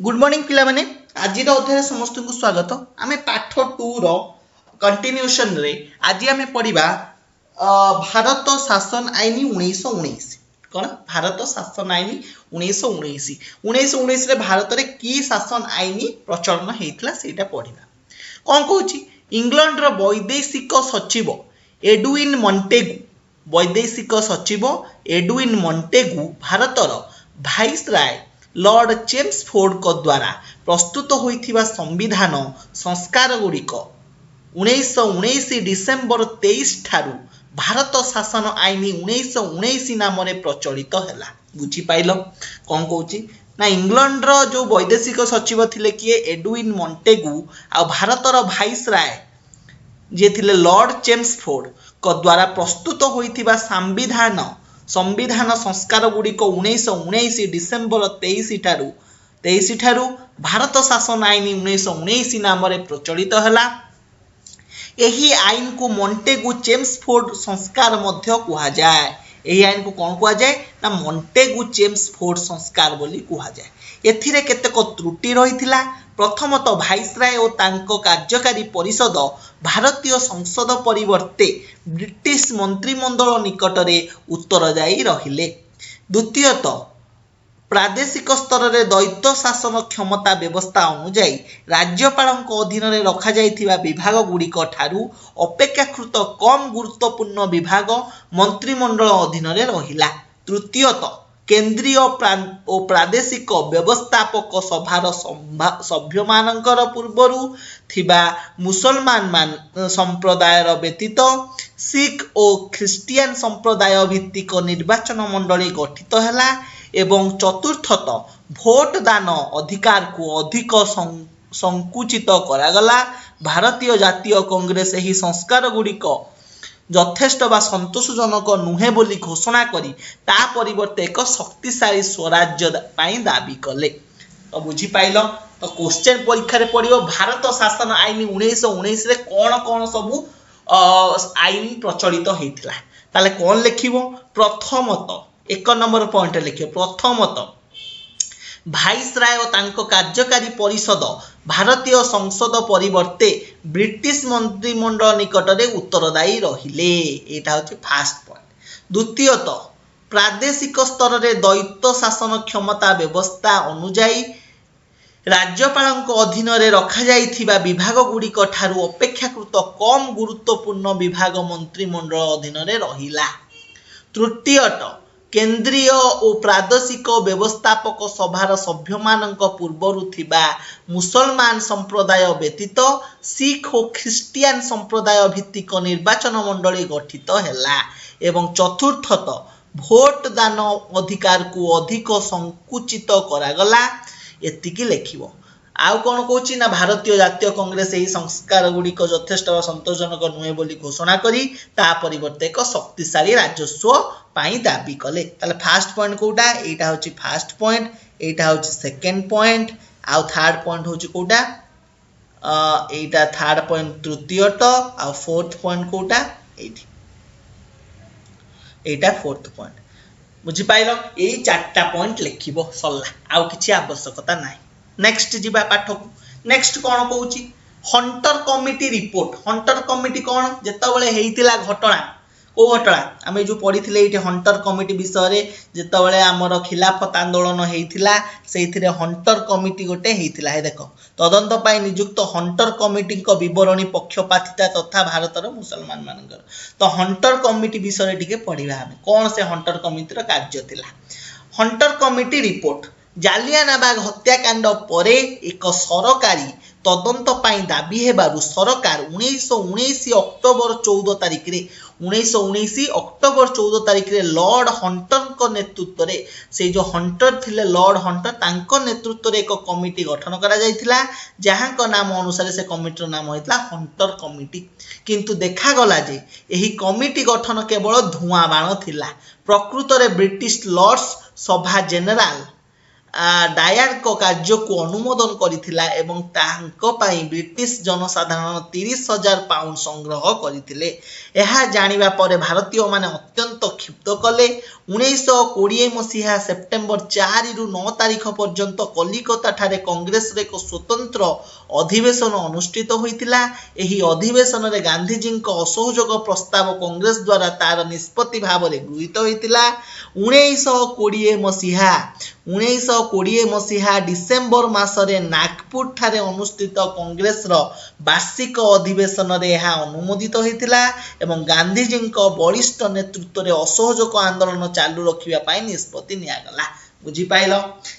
Good morning पिला माने आज अध्याय समस्त को स्वागत आमे पाठ 2 रो कंटिन्यूएशन रे आज आमे पढिबा भारत शासन आईन 1919 कोन भारत शासन आईन 1919 1919 रे भारत रे की शासन आईन प्रचलन हेइतला सेटा पढिबा कोन कहूची इंग्लैंड रो वैदेशिक सचिव एडविन मॉन्टेगू वैदेशिक सचिव एडविन मॉन्टेगू भारत रो वाइसराय लॉर्ड चेम्सफोर्ड को द्वारा प्रस्तुत होइथिबा संविधान संस्कार गुड़िक 1919 डिसेम्बर 23 ठारू भारत शासन आईन 1919 नाम प्रचलित है बुझी पाइल कौन कहूँ ना इंग्लैंड रो जो वैदेशिक सचिव थिले किए एडविन मॉन्टेगू आ भारत रो वाइसराय जे थिले लॉर्ड चेम्सफोर्ड को द्वारा प्रस्तुत होइथिबा संविधान संस्कार गुड़िक 1919 डिसेम्बर 23 ठारू भारत शासन आईन 1919 नाम प्रचलित है यही आईन को मॉन्टेगू चेम्सफोर्ड संस्कार मध्य कहा जाए यही आईन को कौन कहा जाए ना मॉन्टेगू चेम्सफोर्ड संस्कार बोली कहा जाए एथिरे केतेक त्रुटि रहिथिला प्रथमतः वाइसराय और तांको कार्यकारी परिषद भारतीय संसद परिवर्ते ब्रिटिश मंत्रिमंडल निकटरे उत्तरदायी रहिले द्वितीयतः प्रादेशिक स्तर में दैत्य शासन क्षमता व्यवस्था अनुजाई राज्यपाल अधीन में रखा जाइथिबा विभाग गुड़िक ठारू अपेक्षाकृत कम गुरुत्वपूर्ण विभाग मंत्रिमंडल अधीन में रहिला तृतीयतः केंद्रीय और प्रादेशिक व्यवस्थापक सभार सभ्य मानकर पूर्वरु थिबा मुसलमान संप्रदायर व्यतीत सिख और ख्रिस्टियन संप्रदाय भित्तिक निर्वाचन मंडली गठित हैला एवं चतुर्थतः भोट दान अधिकार को अधिक संकुचित करागला भारतीय जातीय कांग्रेस एही संस्कार गुड़िक यथेष्ट बा संतोषजनक नुहे बोली घोषणा करी ता परिवर्ते एक शक्तिशाली स्वराज्य पाई दाबी कले तो बुझी पाइल तो क्वेश्चन परीक्षा रे पड़ियो भारत शासन आईन 1919 रे कोन कोन सबु आईन प्रचलित हेतिला ताले कोन लिखिबो प्रथमतः एक नंबर पॉइंट लिखियो प्रथमतः वाइसराय और तांको कार्यकारी परिषद भारतीय संसद परिवर्ते ब्रिटिश मंत्रिमंडल निकटरे उत्तरदायी रहिले एटा होची फर्स्ट पॉइंट द्वितीयतः प्रादेशिक स्तर में दैत्य शासन क्षमता व्यवस्था अनुजाई राज्यपाल अधीन में रखा जाइथिबा विभाग गुड़िक ठारू अपेक्षाकृत कम गुरुत्वपूर्ण विभाग मंत्रिमंडल अधीन में रहिला तृतीयतः केंद्रीय और प्रादेशिक व्यवस्थापक सभार सभ्य मानक पूर्वरु थिबा मुसलमान संप्रदाय व्यतीत सिख और ख्रिस्टियन संप्रदाय भित्तिक निर्वाचन मंडली गठित हैला एवं चतुर्थतः भोट दान अधिकार को अधिक संकुचित करागला एतिकी लेखिबो आउ कौन कहूँ ना भारतीय जातीय कांग्रेस यही संस्कार गुड़िक यथेष्ट संतोषजनक नुहे बोली घोषणा करी ता परिवर्ते एक शक्तिशाली राजस्व पाई दाबी कले ताले फर्स्ट पॉइंट कोटा एटा होची फर्स्ट पॉइंट एटा होची सेकंड पॉइंट आउ थर्ड पॉइंट होची कोटा एटा थर्ड पॉइंट तृतीयट आउ फोर्थ पॉइंट कोटा एठी एटा फोर्थ पॉइंट बुझी पाइलो एई चारटा पॉइंट लिखिबो सल्ला आउ किछि आवश्यकता नाही नेक्स्ट जीवा पाठ को नेक्स्ट कौन कहूँ Hunter committee report Hunter committee कौन जितेबाला हेइतिला घटना को घटना आम जो पढ़ी ये हंटर कमिटी विषय जितेबाला आमर खिलाफत आंदोलन होता से हंटर कमिटी गोटे होता है देख तदंत पाई नियुक्त हंटर कमिटी बरणी पक्षपातिता तथा भारतर मुसलमान मानकर तो हंटर कमिटी विषय टी पढ़ा आम कौन से हंटर कमिटी कार्य थिला हंटर कमिटी रिपोर्ट जालियानाबाग हत्याकांड परे एक सरकारी तदंत पाई दाबी हेबारु सरकार 1919 अक्टोबर 14 तारिख रे 1919 अक्टोबर 14 तारिख रे लॉर्ड हंटर को नेतृत्व रे से जो हंटर थिले लॉर्ड हंटर तांको नेतृत्व रे एक कमिटी गठन करा जायतिला जहां को नाम अनुसार से कमिटीर नाम होइतला हंटर कमिटी किंतु देखा गला जे एही कमिटी गठन केवल धुआं बाण थिला प्रकृत रे ब्रिटिश लॉर्ड्स सभा जेनेराल डायर को कार्य को अनुमोदन करथिला एवं तांको पाई ब्रिटिश जनसाधारण 30,000 पाउंड संग्रह करथिले। एहा जानिबा परे भारतीय माने अत्यंत क्षिप्त कले। 1920 मसीहा सेप्टेम्बर 4 रु 9 तारिख पर्यंत कलिकता ठारे कांग्रेस रे एक स्वतंत्र अधिवेशन अनुष्ठित होइतिला। एही अधिवेशन रे गांधीजी को असहयोग प्रस्ताव कांग्रेस द्वारा तार निष्पत्ति भाव रे गृहीत होइतिला। 1920 मसीहा डिसेम्बर मासरे नागपुर ठारे अनुष्ठित कांग्रेस रो वार्षिक अधिवेशन रे यह अनुमोदित होइतिला एवं गांधीजी को वरिष्ठ नेतृत्व रे असहयोग आंदोलन चालू रखिबा पाई निष्पत्ति नियागला। बुझी पाइल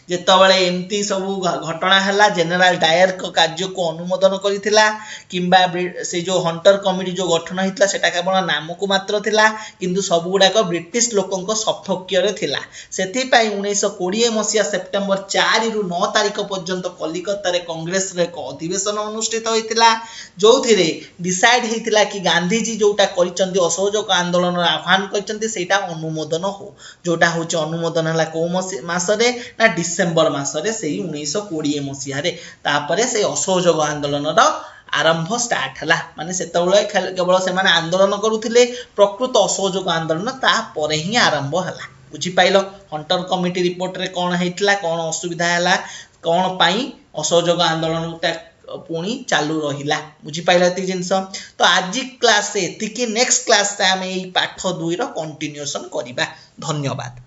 जेतबेले एमती सब घटना हला जनरल डायर को कार्य को अनुमोदन करिथिला किंबा से जो हंटर कमिटी जो गठन होइतला सेटा केवल नाम को मात्र थिला किंतु सब गुडा को ब्रिटिश लोकन को सपक्ष रे थिला। सेथि पई 1920 मसीहा सेप्टेम्बर 4 रु 9 तारिख पर्यंत कलिकता रे कांग्रेस रे एक अधिवेशन अनुष्ठित होइतिला जोथिरे डिसाइड हेतिला कि गांधीजी जोटा करिचंती असहयोग आंदोलन आह्वान करिचंती सेटा अनुमोदन हो जोटा होचे अनुमोदन हला को मासरे ना डिसेम्बर मासरे से 1920 मसीहा रे तापरे से असहयोग आंदोलन रो आरंभ स्टार्ट हला माने सेतबेले केवल से माने आंदोलन करूथिले प्रकृत असहयोग आंदोलन ता परे ही आरंभ हला। बुझी पाइलो हंटर कमिटी रिपोर्ट रे कोन हेतला कोन असुविधा हला कोन पाई असहयोग आंदोलन पुणी चालू रहिला। बुझी पाइला एति जिंस तो आज क्लास से एतिकी नेक्स्ट क्लास से हम एई पाठ 2 रो कंटिन्यूएशन करिबा। धन्यवाद।